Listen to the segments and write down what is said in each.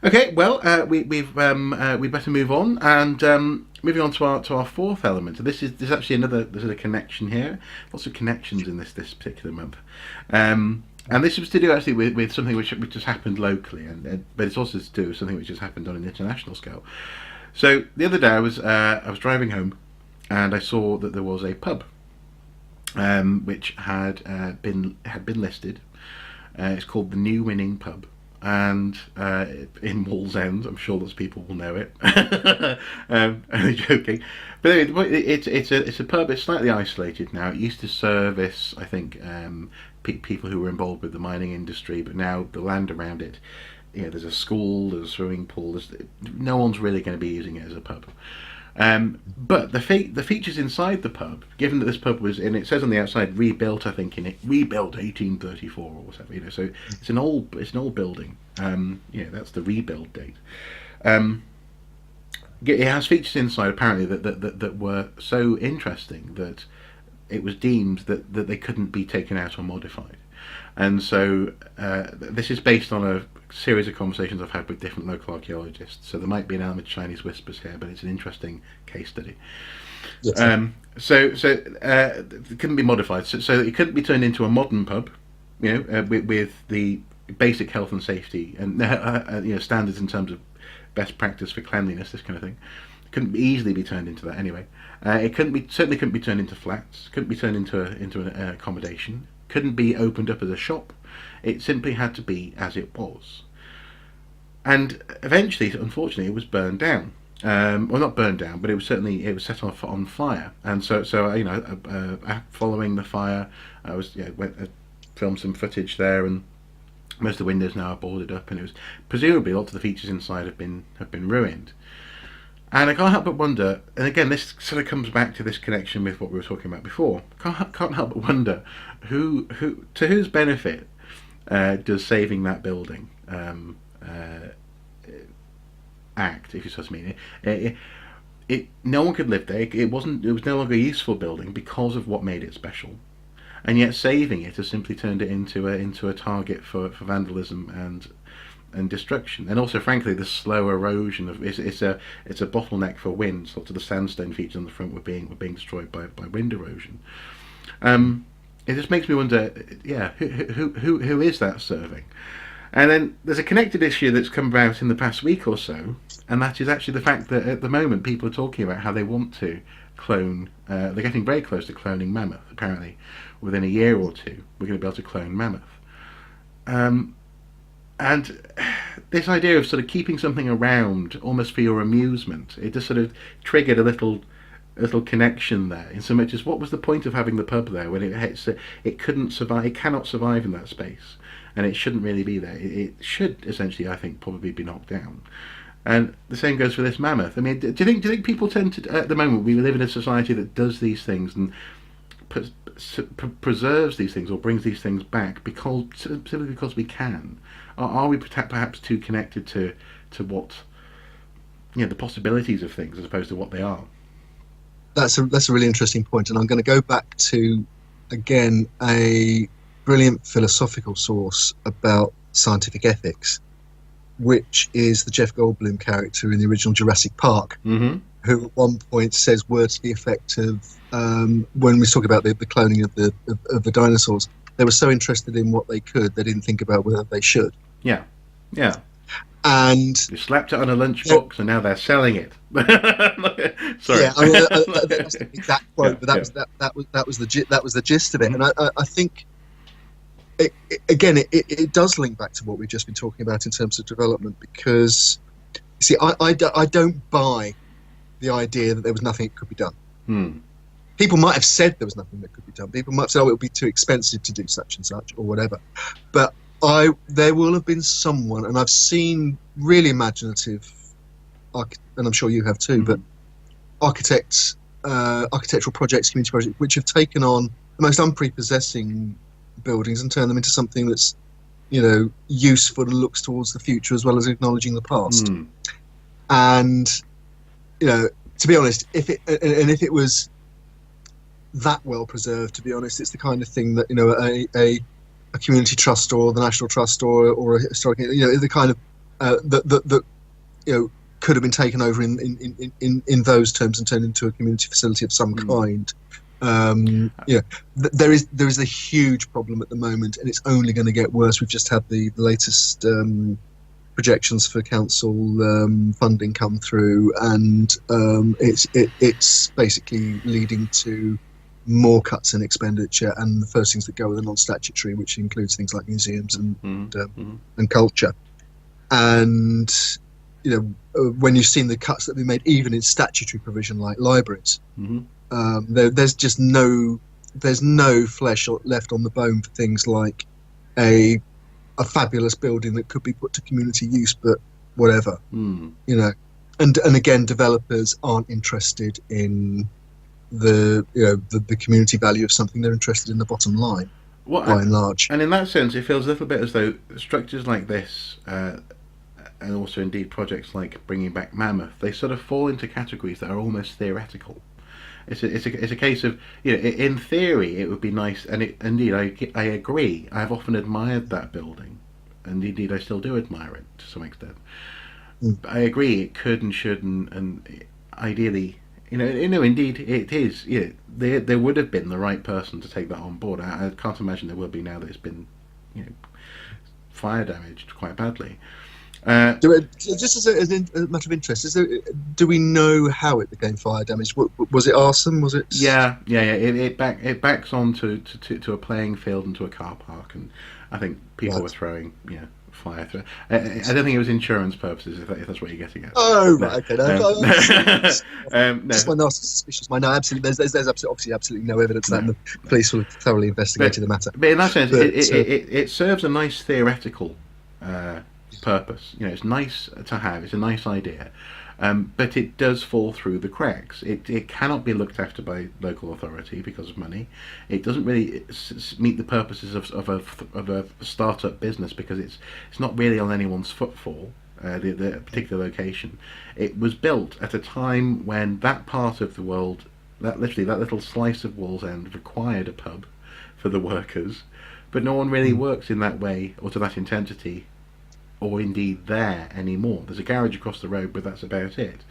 Okay, well, we better move on, and moving on to our fourth element. So this is actually another there's a connection here. Lots of connections in this particular month, and this was to do actually with something which has happened locally, but it's also to do with something which has happened on an international scale. So the other day I was driving home, and I saw that there was a pub, which had been listed. It's called the New Winning Pub, and in Wallsend, I'm sure lots of people will know it. Only joking, but anyway, it's a pub. It's slightly isolated now. It used to service, I think, people who were involved with the mining industry, but now the land around it, there's a school, there's a swimming pool. No one's really going to be using it as a pub. But the features inside the pub, given that this pub was, and it says on the outside, rebuilt, I think in it rebuilt 1834 or whatever, so it's an old building. That's the rebuild date. It has features inside apparently that were so interesting that it was deemed that they couldn't be taken out or modified. And so this is based on a series of conversations I've had with different local archaeologists. So there might be an element of Chinese whispers here, but it's an interesting case study. Yes. So it couldn't be modified. So it couldn't be turned into a modern pub, with the basic health and safety and standards in terms of best practice for cleanliness, this kind of thing. It couldn't easily be turned into that anyway. It certainly couldn't be turned into flats. Couldn't be turned into an accommodation. Couldn't be opened up as a shop. It simply had to be as it was. And eventually, unfortunately, it was burned down. Well, not burned down, but it was set off on fire. And so following the fire, I filmed some footage there, and most of the windows now are boarded up, and it was presumably lots of the features inside have been ruined. And I can't help but wonder, and again, this sort of comes back to this connection with what we were talking about before. Can't help but wonder who to whose benefit does saving that building act, if you see what I mean. No one could live there. It was no longer a useful building because of what made it special, and yet saving it has simply turned it into a target for vandalism and destruction, and also, frankly, the slow erosion of it's a bottleneck for wind. Lots of the sandstone features on the front were being destroyed by wind erosion. It just makes me wonder, who is that serving? And then there's a connected issue that's come about in the past week or so, and that is actually the fact that at the moment people are talking about how they want to clone. They're getting very close to cloning mammoth. Apparently, within a year or two, we're going to be able to clone mammoth. And this idea of sort of keeping something around almost for your amusement, it just sort of triggered a little connection there. In so much as, what was the point of having the pub there when it couldn't survive? It cannot survive in that space, and it shouldn't really be there. It should essentially, I think, probably be knocked down. And the same goes for this mammoth. I mean, do you think people tend to, at the moment, we live in a society that does these things and preserves these things or brings these things back simply because we can? Are we perhaps too connected to what the possibilities of things as opposed to what they are? That's a really interesting point, and I'm going to go back to, again, a brilliant philosophical source about scientific ethics, which is the Jeff Goldblum character in the original Jurassic Park, Mm-hmm. who at one point says words to the effect of, when we talk about the cloning of the dinosaurs, they were so interested in what they could, they didn't think about whether they should. Yeah. And You slapped it on a lunchbox, and now they're selling it. Sorry. yeah, I mean, that's the exact quote, but that was the gist of it. And I think it does link back to what we've just been talking about in terms of development, because see, I don't buy the idea that there was nothing that could be done. People might have said there was nothing that could be done. People might have said, "Oh, it would be too expensive to do such and such," or whatever. But there will have been someone, and I've seen really imaginative, and I'm sure you have too, but architects, architectural projects, community projects, which have taken on the most unprepossessing buildings and turned them into something that's, useful and looks towards the future as well as acknowledging the past. And to be honest, if it was that well preserved, to be honest, it's the kind of thing that a community trust or the National Trust or a historic, the kind of that could have been taken over in those terms and turned into a community facility of some kind. There is a huge problem at the moment, and it's only going to get worse. We've just had the latest projections for council funding come through, and it's basically leading to more cuts in expenditure, and the first things that go are the non-statutory, which includes things like museums and culture. And when you've seen the cuts that have been made, even in statutory provision like libraries, there's no flesh left on the bone for things like a fabulous building that could be put to community use, but whatever, and again, developers aren't interested in the community value of something. They're interested in the bottom line, by and large. And in that sense, it feels a little bit as though structures like this, and also indeed projects like bringing back Mammoth, they sort of fall into categories that are almost theoretical. It's a case of, in theory it would be nice, and indeed I agree. I've often admired that building, and indeed I still do admire it to some extent. But I agree it could and should, and ideally, indeed it is. There would have been the right person to take that on board. I can't imagine there will be now that it's been, fire damaged quite badly. Just as a matter of interest, do we know how it became fire damaged? Was it arson? Was it? Yeah. It backs on to a playing field and to a car park, and I think people were throwing fire through. I don't think it was insurance purposes, if that's what you're getting at. Oh, right, okay. No, no. Just my nasty suspicious mind. No, absolutely. There's absolutely no evidence that the police will have thoroughly investigated the matter. But in that sense, it serves a nice theoretical purpose. It's nice to have. It's a nice idea, but it does fall through the cracks. It cannot be looked after by local authority because of money. It doesn't really meet the purposes of a startup business because it's not really on anyone's footfall. The particular location. It was built at a time when that part of the world, that little slice of Wallsend, required a pub for the workers, but no one really works in that way or to that intensity, or indeed there anymore. There's a garage across the road, but that's about it.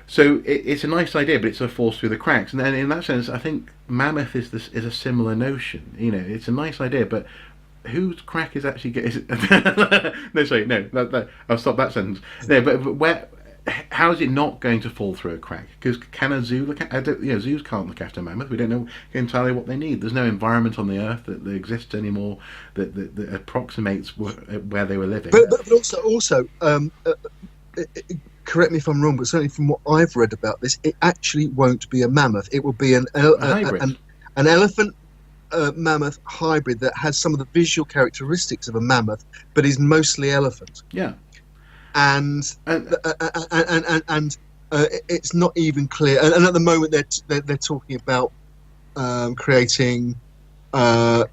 So it's a nice idea, but it sort of falls through the cracks. And then in that sense, I think Mammoth is a similar notion. It's a nice idea, but whose crack is actually no, I'll stop that sentence. No, but how is it not going to fall through a crack? Because can a zoo zoos can't look after mammoth. We don't know entirely what they need. There's no environment on the earth that exists anymore that approximates where they were living. But also, correct me if I'm wrong, but certainly from what I've read about this, it actually won't be a mammoth. It will be an elephant mammoth hybrid that has some of the visual characteristics of a mammoth, but is mostly elephant. Yeah. And it's not even clear. And at the moment, they're talking about creating to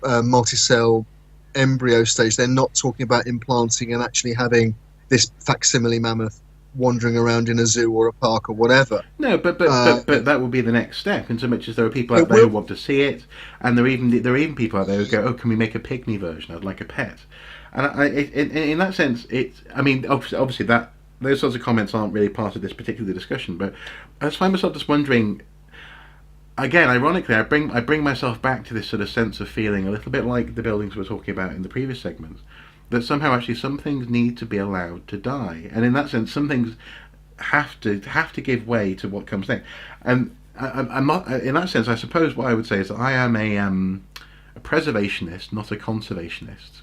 multicell embryo stage. They're not talking about implanting and actually having this facsimile mammoth wandering around in a zoo or a park or whatever. No, but that will be the next step. In so much as there are people out there who want to see it, and there are even people out there who go, "Oh, can we make a pygmy version? I'd like a pet." And in that sense, obviously that those sorts of comments aren't really part of this particular discussion. But I just find myself just wondering. Again, ironically, I bring myself back to this sort of sense of feeling a little bit like the buildings we were talking about in the previous segments, that somehow actually some things need to be allowed to die, and in that sense, some things have to give way to what comes next. And I'm not, in that sense, I suppose what I would say is that I am a preservationist, not a conservationist.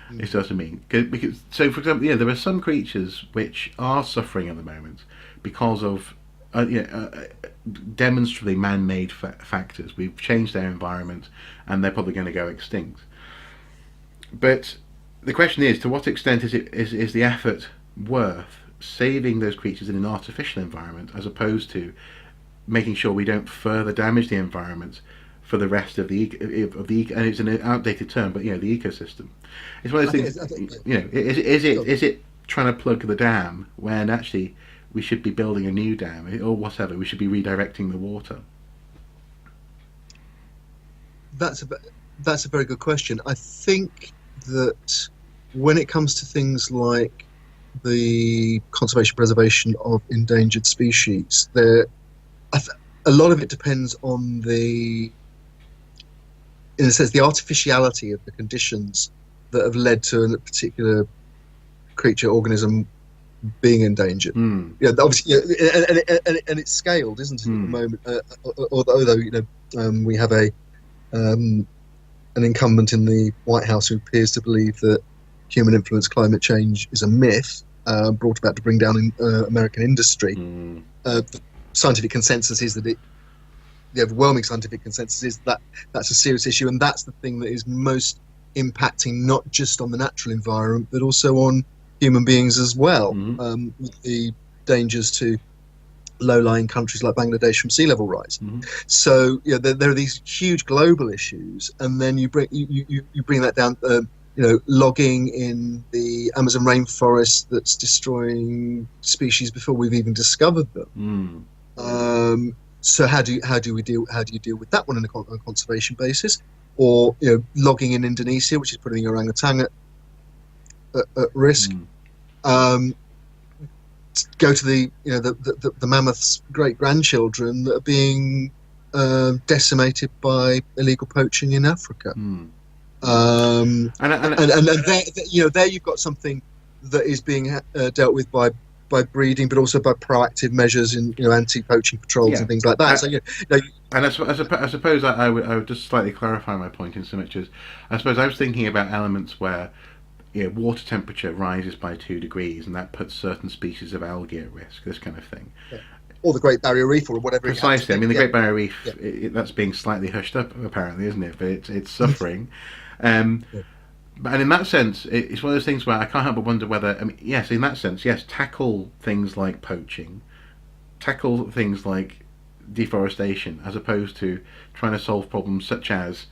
If you know what I mean. Because, so, for example, there are some creatures which are suffering at the moment because of demonstrably man-made factors. We've changed their environment, and they're probably going to go extinct. But the question is, to what extent is the effort worth saving those creatures in an artificial environment, as opposed to making sure we don't further damage the environment for the rest of the and it's an outdated term, but the ecosystem. It's one of those things. Is it trying to plug the dam when actually we should be building a new dam or whatever? We should be redirecting the water. That's a very good question. I think that when it comes to things like the conservation preservation of endangered species, a lot of it depends on in a sense, the artificiality of the conditions that have led to a particular creature, organism being endangered. Yeah, obviously, and it's scaled, isn't it, at the moment? Although we have an incumbent in the White House who appears to believe that human-influenced climate change is a myth brought about to bring down American industry. The scientific consensus is that the overwhelming scientific consensus is that that's a serious issue, and that's the thing that is most impacting not just on the natural environment but also on human beings as well. With the dangers to low-lying countries like Bangladesh from sea level rise. So there are these huge global issues, and then you bring that down. Logging in the Amazon rainforest that's destroying species before we've even discovered them. So how do you deal with that one on a conservation basis? Or logging in Indonesia, which is putting the orangutan at risk. Go to the mammoths' great grandchildren that are being decimated by illegal poaching in Africa. And there you've got something that is being dealt with by breeding, but also by proactive measures in anti-poaching patrols and things like that. And I suppose I would just slightly clarify my point in so much as I suppose I was thinking about elements where water temperature rises by 2 degrees, and that puts certain species of algae at risk. This kind of thing. Or the Great Barrier Reef, or whatever. Precisely. I mean, the Great Barrier Reef, that's being slightly hushed up, apparently, isn't it? But it's suffering. And in that sense, it's one of those things where I can't help but wonder whether, yes, in that sense, yes, tackle things like poaching, tackle things like deforestation, as opposed to trying to solve problems such as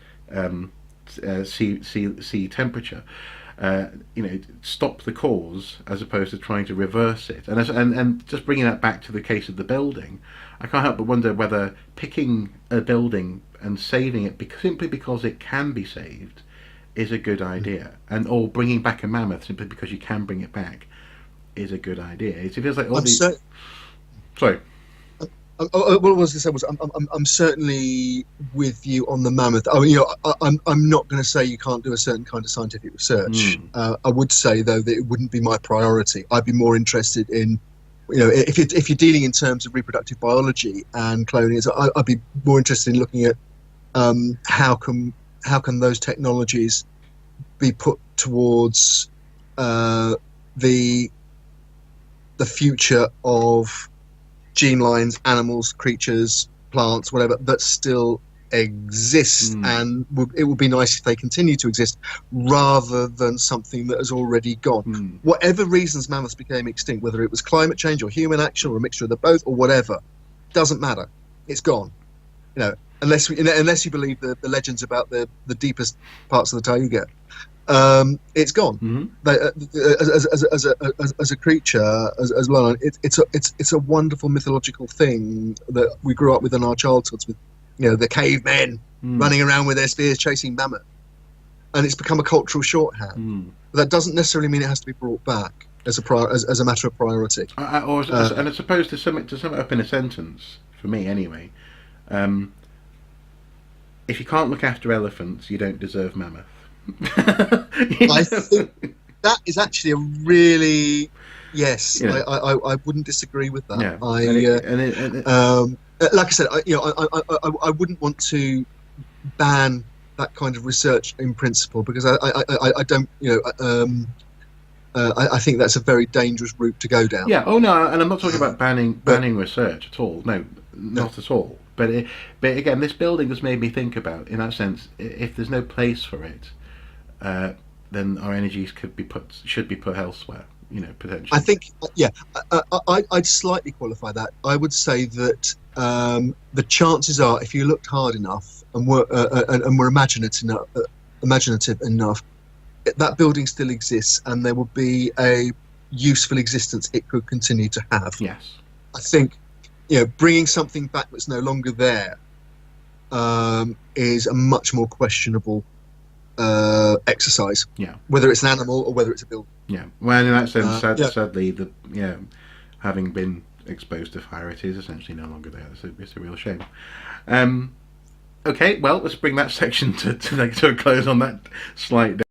sea temperature. Stop the cause as opposed to trying to reverse it. And just bringing that back to the case of the building, I can't help but wonder whether picking a building and saving it simply because it can be saved is a good idea, or bringing back a mammoth simply because you can bring it back is a good idea. It feels like sorry. What I was going to say was I'm certainly with you on the mammoth. I'm not going to say you can't do a certain kind of scientific research. I would say though that it wouldn't be my priority. I'd be more interested in, if you're dealing in terms of reproductive biology and cloning, I'd be more interested in looking at how can those technologies be put towards the future of gene lines, animals, creatures, plants, whatever, that still exist, and it would be nice if they continue to exist rather than something that has already gone. Whatever reasons mammoths became extinct, whether it was climate change or human action or a mixture of the both or whatever, doesn't matter. It's gone. Unless you believe the legends about the deepest parts of the taiga. It's gone. As a creature, as well, it's a wonderful mythological thing that we grew up with in our childhoods, with the cavemen running around with their spears chasing mammoth, and it's become a cultural shorthand. But that doesn't necessarily mean it has to be brought back as a matter of priority. And I suppose to sum it up in a sentence, for me anyway, if you can't look after elephants, you don't deserve mammoth. I think that is actually a really I wouldn't disagree with that. Like I said, I wouldn't want to ban that kind of research in principle, because I don't I think that's a very dangerous route to go down. Yeah. Oh no, and I'm not talking about banning research at all. No, not at all. But again, this building has made me think about, in that sense, if there's no place for it, then our energies should be put elsewhere. Potentially. I think, I'd slightly qualify that. I would say that the chances are, if you looked hard enough and were imaginative enough, that building still exists, and there will be a useful existence it could continue to have. Yes. I think, bringing something back that's no longer there is a much more questionable exercise. Yeah. Whether it's an animal or whether it's a building. Yeah. Well, in that sense, Yeah. sadly, having been exposed to fire, it is essentially no longer there. It's a real shame. Okay, well, let's bring that section to a close on that slight